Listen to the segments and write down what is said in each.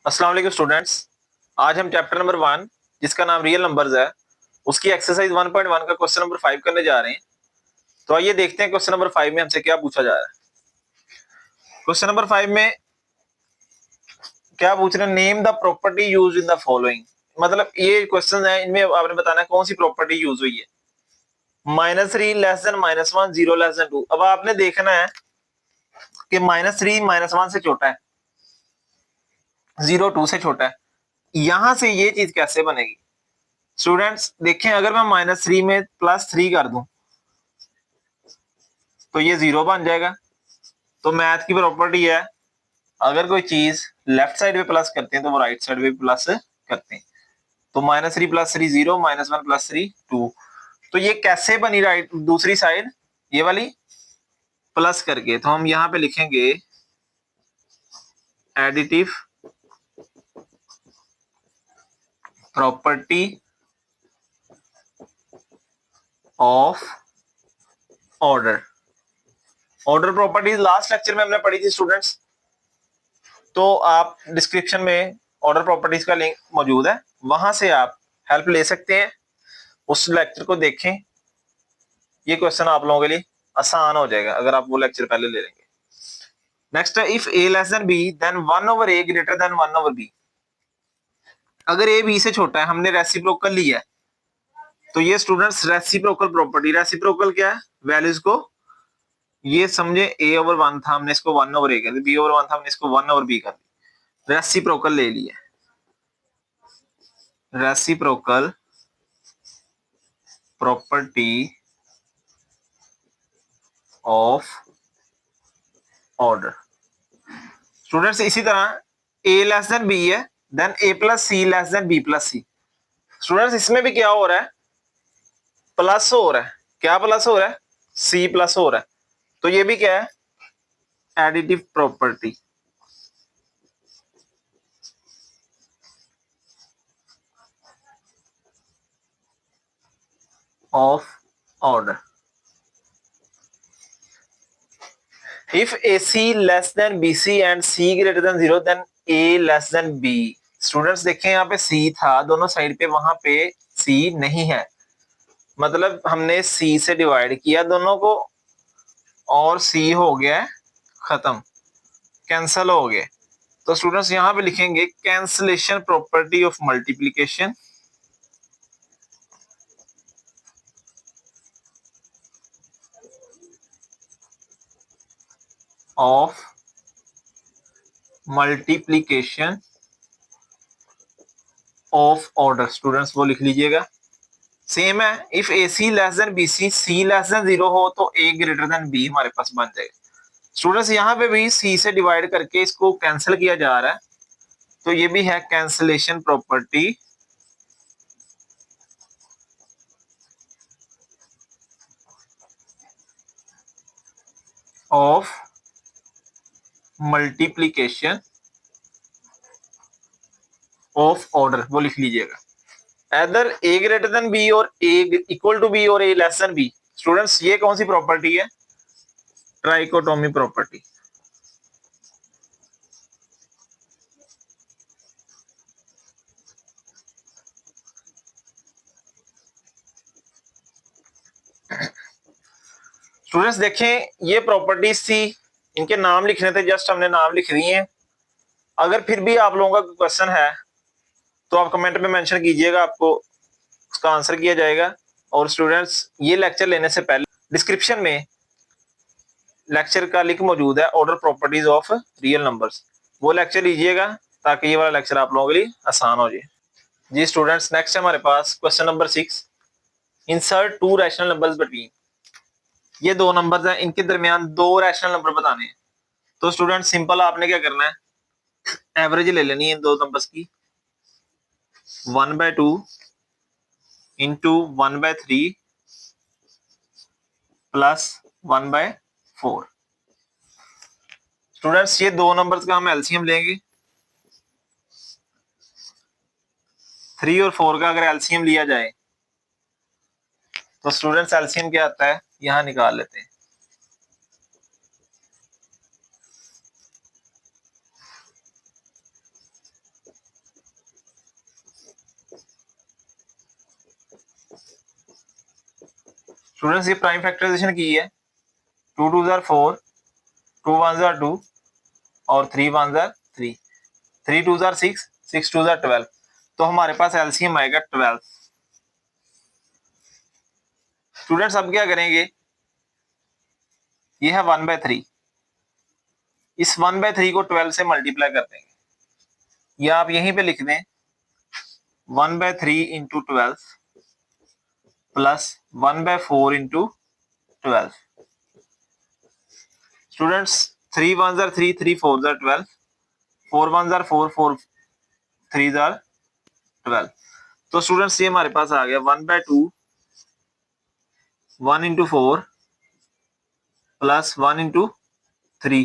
अस्सलाम वालेकुम स्टूडेंट्स। आज हम चैप्टर नंबर 1 जिसका नाम रियल नंबर्स है उसकी एक्सरसाइज 1.1 का क्वेश्चन नंबर 5 करने जा रहे हैं। तो आइए देखते हैं क्वेश्चन नंबर 5 में हमसे क्या पूछा जा रहा है। क्वेश्चन नंबर 5 में क्या पूछ रहे हैं, name the property use in the following. मतलब ये क्वेश्चन है, इनमें आपने बताना है कौन सी प्रॉपर्टी यूज हुई है। -3 लेस देन -1, 0 लेस देन 2। अब आपने देखना है कि -3 -1 से छोटा है, 0 2 से छोटा है। यहां से ये चीज कैसे बनेगी स्टूडेंट्स? देखें, अगर मैं -3 में +3 कर दूं तो ये 0 बन जाएगा। तो मैथ की प्रॉपर्टी है, अगर कोई चीज लेफ्ट साइड पे प्लस करते हैं तो वो राइट साइड पे प्लस करते हैं। तो -3 + 3 0, -1 + 3 2। तो ये कैसे बनी राइट दूसरी साइड, ये वाली प्लस करके। तो हम यहां पे लिखेंगे additive property of order. Order properties last lecture में हमने पढ़ी थी स्टूडेंट्स, तो आप डिस्क्रिप्शन में ऑर्डर प्रॉपर्टीज का लिंक मौजूद है, वहां से आप हेल्प ले सकते हैं, उस लेक्चर को देखें। ये क्वेश्चन आप लोगों के लिए आसान हो जाएगा अगर आप वो लेक्चर पहले ले लेंगे। नेक्स्ट है, if A less than B then 1/a greater than 1/b। अगर ए बी से छोटा है, हमने रेसिप्रोकल लिया है, तो ये स्टूडेंट्स रेसिप्रोकल प्रॉपर्टी। रेसिप्रोकल क्या है? वैल्यूज को, ये समझे a/1 था, हमने इसको 1/a कर दिया, b/1 था, हमने इसको 1/b कर दिया। रेसिप्रोकल ले लिया। Reciprocal property of order. Students इसी तरह a लेस देन b है, then a + c less than b + c। Students इसमें भी क्या हो रहा है? प्लस हो रहा है। क्या प्लस हो रहा है? c प्लस हो रहा है। तो ये भी क्या है? Additive property of order. If AC less than BC and C greater than 0 then A less than B। Students देखें, यहाँ पे C था दोनों साइड पे, वहां पे C नहीं है, मतलब हमने C से डिवाइड किया दोनों को और C हो गया खत्म, कैंसल हो गए। तो स्टूडेंट्स यहां पे लिखेंगे cancellation property of multiplication of multiplication of order. Students वो लिख लीजिएगा, सेम है। If A C less than B C, C less than 0 हो तो ए ग्रेटर देन बी हमारे पास बन जाएगा। स्टूडेंट्स यहाँ पे भी सी से डिवाइड करके इसको कैंसिल किया जा रहा है, तो ये भी है cancellation property of multiplication of order, वो लिख लीजिएगा। एदर ए ग्रेटर देन बी और ए इक्वल टू बी और ए लेस देन बी। स्टूडेंट्स ये कौन सी प्रॉपर्टी है? Trichotomy property. स्टूडेंट्स देखें, ये प्रॉपर्टीज थी, इनके नाम लिखने थे, जस्ट हमने नाम लिख दिए हैं। अगर फिर भी आप लोगों का क्वेश्चन है तो आप कमेंट में मेंशन कीजिएगा, आपको उसका आंसर किया जाएगा। और स्टूडेंट्स ये लेक्चर लेने से पहले डिस्क्रिप्शन में लेक्चर का लिंक मौजूद है, order properties of real numbers, वो लेक्चर लीजिएगा ताकि ये वाला लेक्चर आप लोगों के लिए आसान हो जाए। जी स्टूडेंट्स, नेक्स्ट है हमारे पास question number 6। Insert 2 rational numbers between. ये दो नंबर्स हैं, इनके दरमियान दो रैशनल नंबर बताने हैं। तो स्टूडेंट सिंपल आपने क्या करना है, एवरेज ले लेनी है दो नंबर्स की। 1/2 इंटू 1/3 प्लस 1/4। स्टूडेंट्स ये दो नंबर्स का हम एलसीएम लेंगे। 3 और 4 का अगर एलसीएम लिया जाए तो स्टूडेंट्स एलसीएम क्या आता है, यहां निकाल लेते हैं। स्टूडेंट्स ये प्राइम फैक्टराइजेशन की है, 2 2 जार 4, 2 1 जार 2 और 3 1 जार 3, 3 2 जार 6, 6 2 जार 12। तो हमारे पास एलसीएम आएगा 12। स्टूडेंट्स अब क्या करेंगे, ये है 1/3, इस 1/3 को 12 से मल्टीप्लाई कर देंगे, या आप यहीं पे लिख दें 1/3 into 12 plus 1/4 into 12। Students 3 1 jar 3, 3 4 jar 12, 4 1 jar 4, 4 3 jar 12। तो स्टूडेंट्स ये हमारे पास आ गया 1/2, 1 into 4 plus 1 into 3।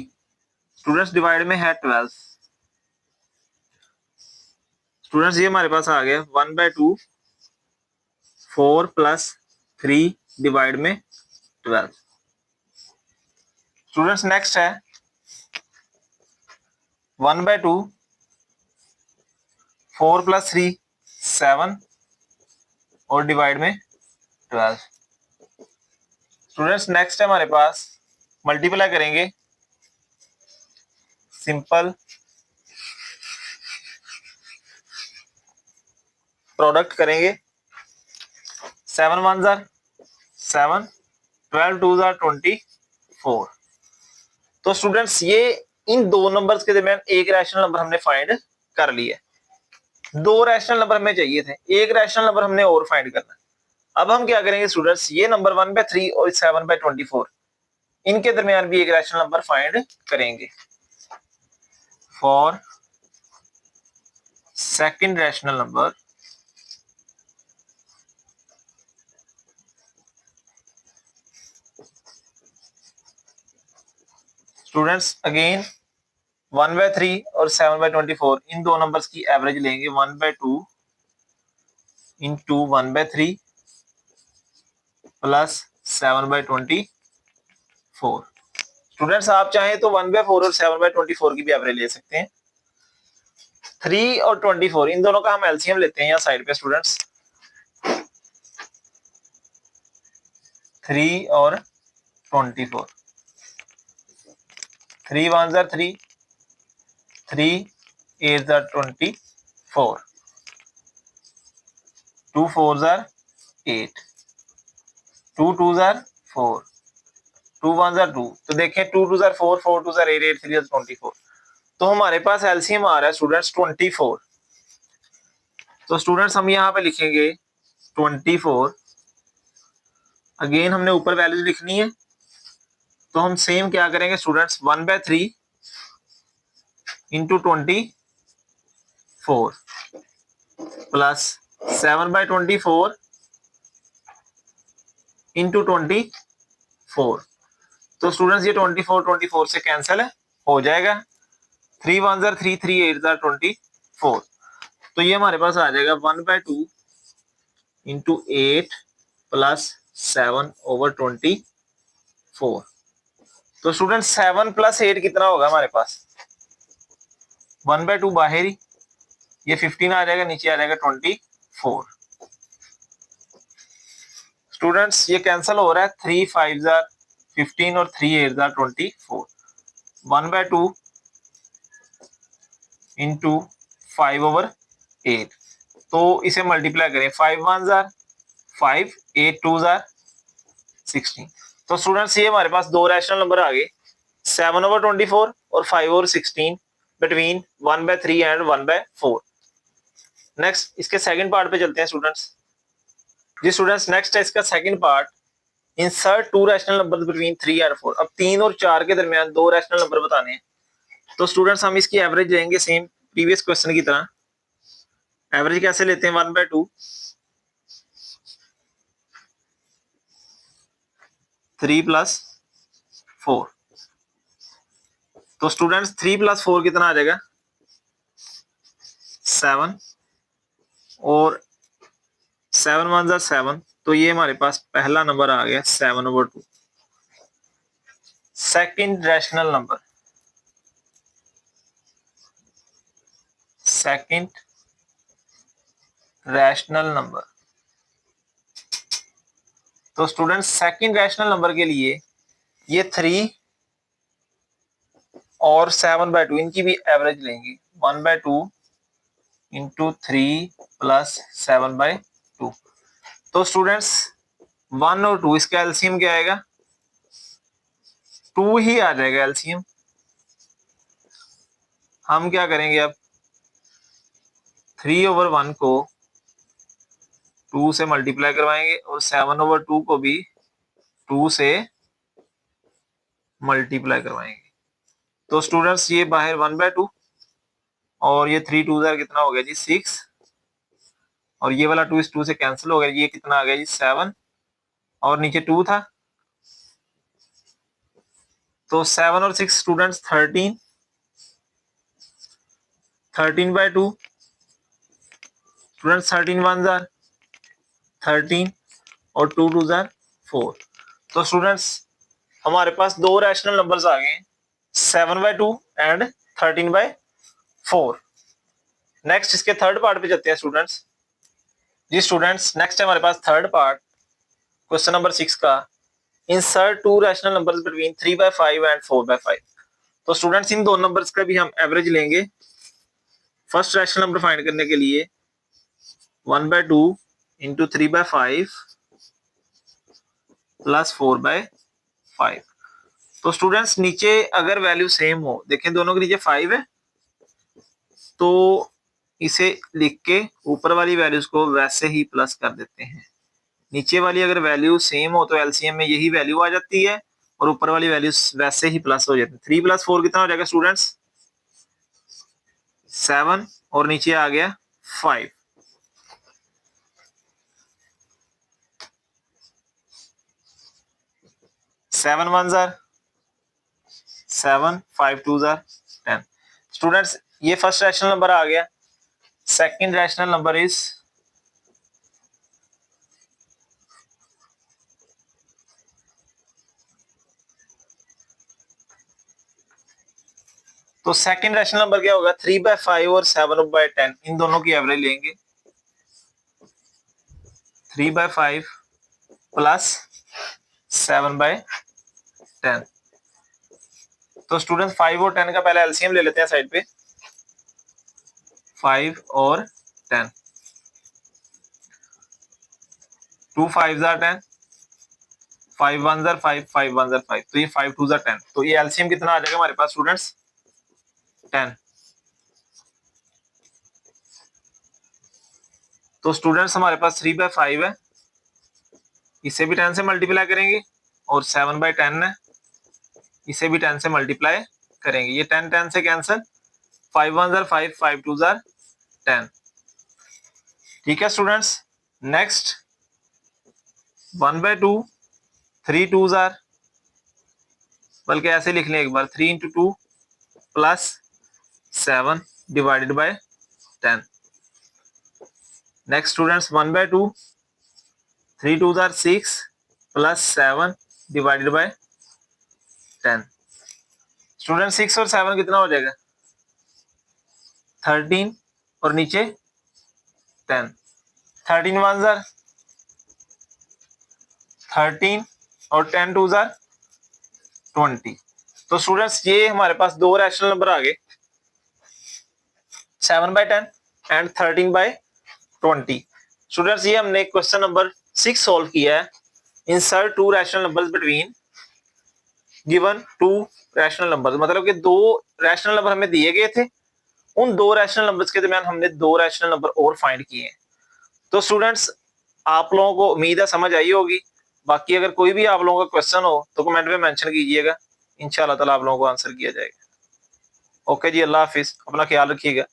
Students divide में है 12। स्टूडेंट्स ये हमारे पास आ गया 1/2, 4 प्लस 3 डिवाइड में 12। स्टूडेंट्स नेक्स्ट है 1/2, 4 प्लस 3 7 और डिवाइड में 12। स्टूडेंट्स नेक्स्ट है हमारे पास मल्टीप्लाई करेंगे, सिंपल प्रोडक्ट करेंगे, 7 1 जार 7, 12 2 जार 24। तो स्टूडेंट्स ये इन दो नंबर्स के दरमियान एक रैशनल नंबर हमने फाइंड कर लिया। दो रैशनल नंबर हमें चाहिए थे, एक रैशनल नंबर हमने और फाइंड करना। अब हम क्या करेंगे स्टूडेंट्स, ये नंबर 1/3 और 7/24 इनके दरमियान भी एक रैशनल नंबर फाइंड करेंगे। For second rational number students again 1/3 और 7/24 इन दो नंबर्स की एवरेज लेंगे, 1/2 इंटू 1/3 प्लस 7/24। स्टूडेंट्स आप चाहें तो 1/4 और 7/24 की भी एवरेज ले सकते हैं। 3 और 24 इन दोनों का हम एलसीएम लेते हैं यहाँ साइड पे स्टूडेंट्स, 3 और 24, 3 1 jar 3, 3 8 jar 24, 2 4 jar 8, 2 2 jar 4, 2 1 jar 2। तो देखें 2 2 जार 4, 4 2 जार 8, 8 3 जार 24। तो हमारे पास एलसीएम आ रहा है स्टूडेंट्स 24। तो स्टूडेंट्स हम यहाँ पे लिखेंगे 24। अगेन हमने ऊपर वैल्यूज लिखनी है, तो हम सेम क्या करेंगे स्टूडेंट्स, 1/3 इंटू 24 प्लस 7/24 इंटू 24। तो स्टूडेंट्स ये 24 से कैंसिल हो जाएगा, 3 1 जार 3, 3 8 जार 24। तो ये हमारे पास आ जाएगा 1/2 इंटू 8 प्लस 7/24। तो स्टूडेंट 7 प्लस 8 कितना होगा हमारे पास, 1/2 बाहर ही, ये 15 आ जाएगा, नीचे आ जाएगा 24। स्टूडेंट्स ये कैंसिल हो रहा है, 3 5 जार 15 और 3 8 जार 24। 1/2 इंटू 5/8। तो इसे मल्टीप्लाई करें, 5 1 जार 5, 8 2 जार 16। तो स्टूडेंट्स ये हमारे पास दो रैशनल नंबर आ गए, 7/24 और 5/16 बिटवीन 1/3 एंड 1/4। नेक्स्ट इसके सेकंड पार्ट पे चलते हैं स्टूडेंट्स। जी स्टूडेंट्स नेक्स्ट है इसका second part, insert to rational number between 3 and 4। अब 3 और 4 के दरमियान दो रैशनल नंबर बताने हैं। तो स्टूडेंट्स हम इसकी एवरेज लेंगे सेम प्रीवियस क्वेश्चन की तरह। एवरेज कैसे लेते हैं, 1/2, 3 प्लस 4। तो स्टूडेंट्स 3 प्लस 4 कितना आ जाएगा, 7, और 7 1 जार 7। तो ये हमारे पास पहला नंबर आ गया 7/2। Second rational number, second rational number तो स्टूडेंट्स सेकंड रैशनल नंबर के लिए ये 3 और 7/2 इनकी भी एवरेज लेंगे। 1/2 इंटू 3 प्लस 7/2। तो स्टूडेंट्स 1 और 2 इसका एलसीएम क्या आएगा? 2 ही आ जाएगा एलसीएम। हम क्या करेंगे अब 3/1 को 2 से मल्टीप्लाई करवाएंगे और 7/2 को भी 2 से मल्टीप्लाई करवाएंगे। तो स्टूडेंट्स ये बाहर 1/2 और ये 3 2 कितना हो गया जी 6 और ये वाला 2 इस 2 से कैंसिल हो गया। ये कितना आ गया जी 7 और नीचे 2 था। तो 7 और 6 स्टूडेंट्स 13 13/2 स्टूडेंट्स 13 1 13 और 2 2 4। तो स्टूडेंट्स हमारे पास दो रैशनल नंबर्स आ गए 7/2 एंड 13/4। नेक्स्ट इसके थर्ड पार्ट पे चलते हैं स्टूडेंट्स। जी स्टूडेंट्स नेक्स्ट है हमारे पास थर्ड पार्ट क्वेश्चन नंबर 6 का। Insert to rational numbers between 3/5 and 4/5। तो स्टूडेंट्स इन दो नंबर्स का भी हम एवरेज लेंगे। फर्स्ट रैशनल नंबर फाइंड करने के लिए 1/2 इंटू 3/5 प्लस 4/5। तो स्टूडेंट्स नीचे अगर वैल्यू सेम हो, देखें दोनों के नीचे 5 है, तो इसे लिख के ऊपर वाली वैल्यूज को वैसे ही प्लस कर देते हैं। नीचे वाली अगर वैल्यू सेम हो तो एलसीएम में यही वैल्यू आ जाती है और ऊपर वाली वैल्यूज वैसे ही प्लस हो जाती है। 3 + 4 कितना हो जाएगा स्टूडेंट्स 7 और नीचे आ गया 5। सेवन 1 7 5 2 10। स्टूडेंट्स ये फर्स्ट रैशनल नंबर आ गया। सेकंड रैशनल नंबर इज तो सेकंड रैशनल नंबर क्या होगा 3/5 और 7/10 इन दोनों की एवरेज लेंगे। 3/5 प्लस 7/10। तो स्टूडेंट्स 5 और 10 का पहले एलसीएम ले लेते हैं साइड पे। 5 और 10 2 5 10 5 1 5 5 1 5। तो ये 5 2 10। तो ये एलसीएम कितना आ जाएगा हमारे पास स्टूडेंट्स 10। तो स्टूडेंट्स हमारे पास 3/5 है, इसे भी 10 से मल्टीप्लाई करेंगे और 7/10 है, इसे भी 10 से मल्टीप्लाई करेंगे। ये 10 10 से कैंसिल। 5 1 5 5 2 10। ठीक है स्टूडेंट्स। नेक्स्ट 1/2 3 2 बल्कि ऐसे लिख लें एक बार 3 into 2 plus 7 divided by 10। Next students 1/2 3 2 6 plus 7 divided by 10। Student 6 और 7 कितना हो जाएगा 13 और नीचे 10। 13 1 13 और 10 2 20। तो स्टूडेंट्स ये हमारे पास दो रैशनल नंबर आ गए 7/10 एंड 13/20। स्टूडेंट्स ये हमने क्वेश्चन नंबर 6 सॉल्व किया है। Insert to rational numbers between given to rational numbers. मतलब कि दो रैशनल नंबर हमें दिए गए थे, उन दो रैशनल नंबर्स के दरमियान हमने दो रैशनल नंबर और फाइंड किए हैं। तो स्टूडेंट्स आप लोगों को उम्मीद है समझ आई होगी। बाकी अगर कोई भी आप लोगों का क्वेश्चन हो तो कमेंट में मेंशन कीजिएगा, इंशाल्लाह ताला आप लोगों को आंसर किया जाएगा। ओके जी, अल्लाह हाफिज, अपना ख्याल रखिएगा।